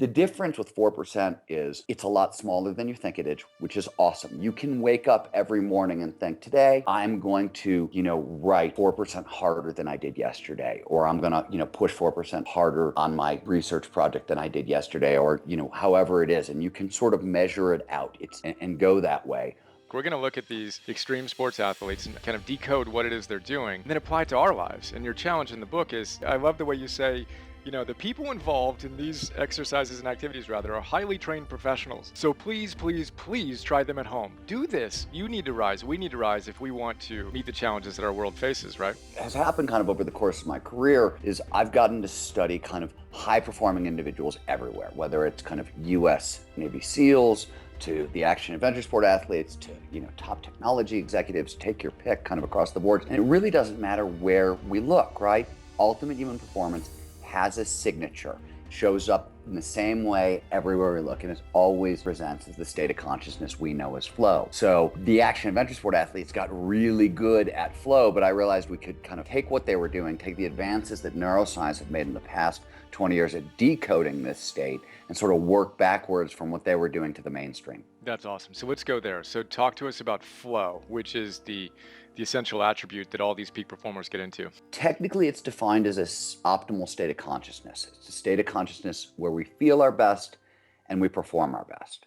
The difference with 4% is it's a lot smaller than you think it is, which is awesome. You can wake up every morning and think, today I'm going to, write 4% harder than I did yesterday, or I'm going to, push 4% harder on my research project than I did yesterday, or, however it is. And you can sort of measure it out and go that way. We're going to look at these extreme sports athletes and kind of decode what it is they're doing, and then apply it to our lives. And your challenge in the book is, I love the way you say, the people involved in these exercises and activities, rather, are highly trained professionals. So please, please, please try them at home. Do this. You need to rise. We need to rise if we want to meet the challenges that our world faces, right? Has happened kind of over the course of my career is I've gotten to study kind of high performing individuals everywhere, whether it's kind of US Navy SEALs, to the action adventure sport athletes, to top technology executives, take your pick, kind of across the board. And it really doesn't matter where we look, right? Ultimate human performance has a signature, shows up in the same way everywhere we look, and it always presents as the state of consciousness we know as flow. So the action adventure sport athletes got really good at flow, but I realized we could kind of take what they were doing, take the advances that neuroscience had made in the past 20 years at decoding this state, and sort of work backwards from what they were doing to the mainstream. That's awesome. So let's go there. So talk to us about flow, which is the essential attribute that all these peak performers get into. Technically, it's defined as an optimal state of consciousness. It's a state of consciousness where we feel our best and we perform our best.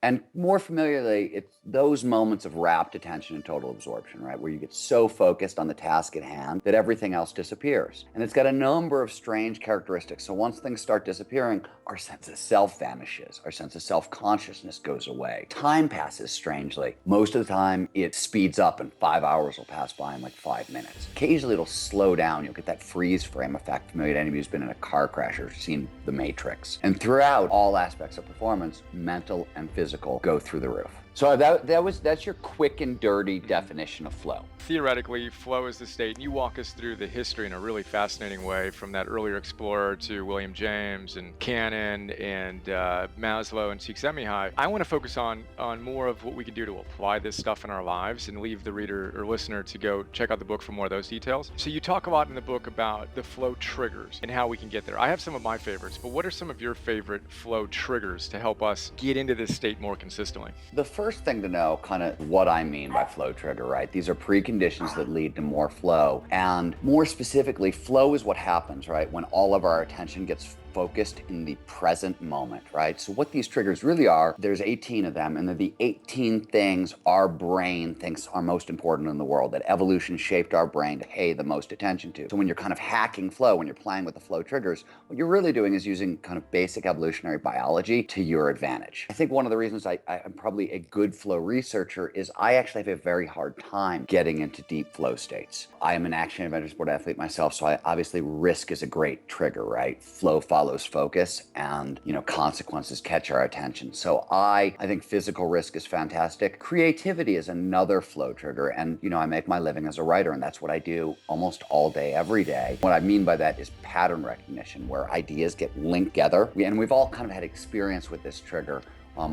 And more familiarly, it's those moments of rapt attention and total absorption, right? Where you get so focused on the task at hand that everything else disappears. And it's got a number of strange characteristics. So once things start disappearing, our sense of self vanishes. Our sense of self-consciousness goes away. Time passes strangely. Most of the time, it speeds up and 5 hours will pass by in like 5 minutes. Occasionally, it'll slow down. You'll get that freeze frame effect familiar to anybody who's been in a car crash or seen The Matrix. And throughout all aspects of performance, mental and physical go through the roof. So that's your quick and dirty definition of flow. Theoretically, flow is the state, and you walk us through the history in a really fascinating way, from that earlier explorer to William James and Cannon and Maslow and Csikszentmihalyi. I want to focus on more of what we can do to apply this stuff in our lives, and leave the reader or listener to go check out the book for more of those details. So you talk a lot in the book about the flow triggers and how we can get there. I have some of my favorites, but what are some of your favorite flow triggers to help us get into this state more consistently? The first thing to know kind of what I mean by flow trigger, right? These are preconditions that lead to more flow. And more specifically, flow is what happens, right? When all of our attention gets focused in the present moment, right? So what these triggers really are, there's 18 of them, and they're the 18 things our brain thinks are most important in the world, that evolution shaped our brain to pay the most attention to. So when you're kind of hacking flow, when you're playing with the flow triggers, what you're really doing is using kind of basic evolutionary biology to your advantage. I think one of the reasons I'm probably a good flow researcher is I actually have a very hard time getting into deep flow states. I am an action adventure sport athlete myself, so obviously risk is a great trigger, right? Flow follows focus, and consequences catch our attention. So I think physical risk is fantastic. Creativity is another flow trigger, and I make my living as a writer, and that's what I do almost all day, every day. What I mean by that is pattern recognition, where ideas get linked together, and we've all kind of had experience with this trigger.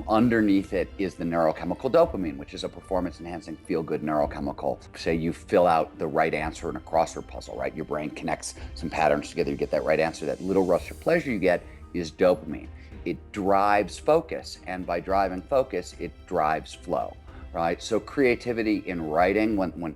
Underneath it is the neurochemical dopamine, which is a performance-enhancing, feel-good neurochemical. Say you fill out the right answer in a crossword puzzle, right? Your brain connects some patterns together, you get that right answer. That little rush of pleasure you get is dopamine. It drives focus, and by driving focus, it drives flow, right? So creativity in writing, when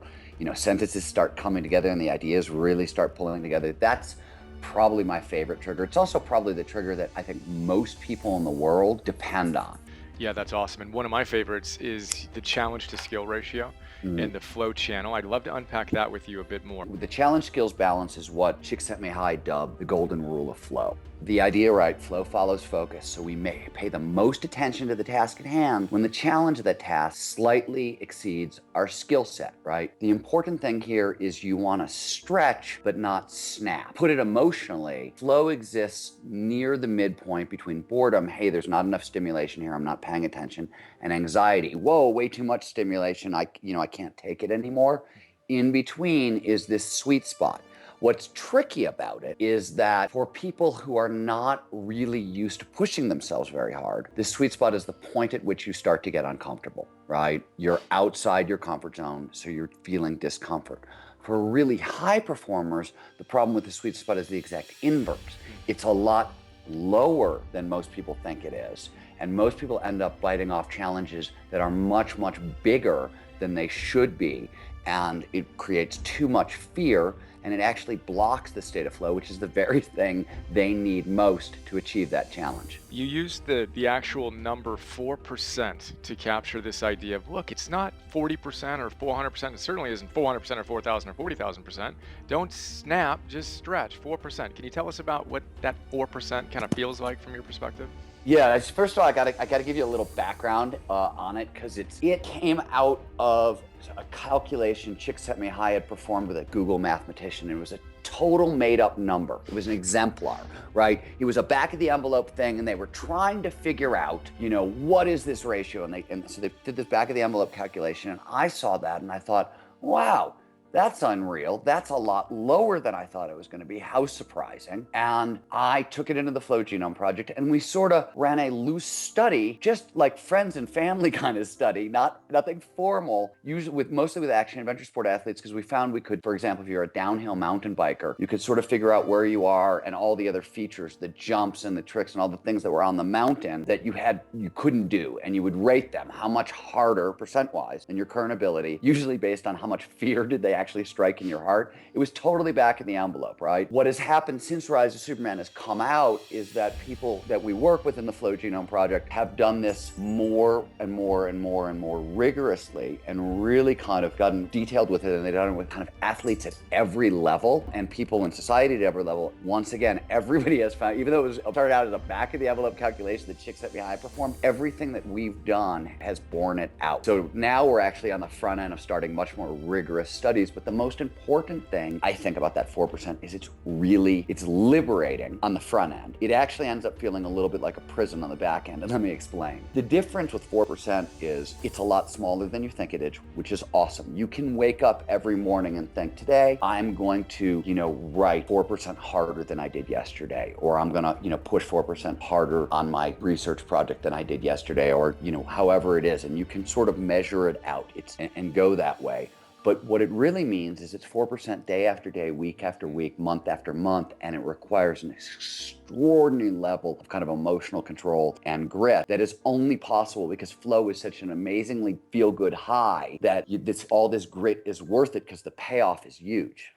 sentences start coming together and the ideas really start pulling together, that's probably my favorite trigger. It's also probably the trigger that I think most people in the world depend on. Yeah, that's awesome. And one of my favorites is the challenge to skill ratio and the flow channel. I'd love to unpack that with you a bit more. The challenge skills balance is what Csikszentmihalyi dubbed the golden rule of flow. The idea, right, flow follows focus, so we may pay the most attention to the task at hand when the challenge of that task slightly exceeds our skill set, right? The important thing here is you want to stretch but not snap. Put it emotionally, flow exists near the midpoint between boredom, hey, there's not enough stimulation here, I'm not paying attention, and anxiety, whoa, way too much stimulation, I can't take it anymore. In between is this sweet spot. What's tricky about it is that for people who are not really used to pushing themselves very hard, this sweet spot is the point at which you start to get uncomfortable, right? You're outside your comfort zone, so you're feeling discomfort. For really high performers, the problem with the sweet spot is the exact inverse. It's a lot lower than most people think it is. And most people end up biting off challenges that are much, much bigger than they should be. And it creates too much fear, and it actually blocks the state of flow, which is the very thing they need most to achieve that challenge. You used the actual number 4% to capture this idea of, look, it's not 40% or 400%. It certainly isn't 400% or 4,000 or 40,000%. Don't snap, just stretch. 4%. Can you tell us about what that 4% kind of feels like from your perspective? Yeah, first of all, I gotta give you a little background on it, because it came out of a calculation Csikszentmihalyi had performed with a Google mathematician. And it was a total made up number. It was an exemplar, right? It was a back of the envelope thing, and they were trying to figure out, what is this ratio? And so they did this back of the envelope calculation, and I saw that and I thought, wow, that's unreal. That's a lot lower than I thought it was going to be. How surprising. And I took it into the Flow Genome Project, and we sort of ran a loose study, just like friends and family kind of study, nothing formal, usually mostly with action adventure sport athletes, because we found we could, for example, if you're a downhill mountain biker, you could sort of figure out where you are and all the other features, the jumps and the tricks and all the things that were on the mountain that you couldn't do, and you would rate them how much harder percent-wise than your current ability, usually based on how much fear did they actually strike in your heart. It was totally back in the envelope, right? What has happened since Rise of Superman has come out is that people that we work with in the Flow Genome Project have done this more and more and more and more rigorously, and really kind of gotten detailed with it, and they've done it with kind of athletes at every level and people in society at every level. Once again, everybody has found, even though it started out as a back of the envelope calculation that Csikszentmihalyi performed, everything that we've done has borne it out. So now we're actually on the front end of starting much more rigorous studies. But the most important thing I think about that 4% is it's liberating on the front end. It actually ends up feeling a little bit like a prison on the back end. And let me explain. The difference with 4% is it's a lot smaller than you think it is, which is awesome. You can wake up every morning and think, today I'm going to, write 4% harder than I did yesterday, or I'm gonna, push 4% harder on my research project than I did yesterday, or, however it is. And you can sort of measure it out and go that way. But what it really means is it's 4% day after day, week after week, month after month, and it requires an extraordinary level of kind of emotional control and grit that is only possible because flow is such an amazingly feel-good high that all this grit is worth it because the payoff is huge.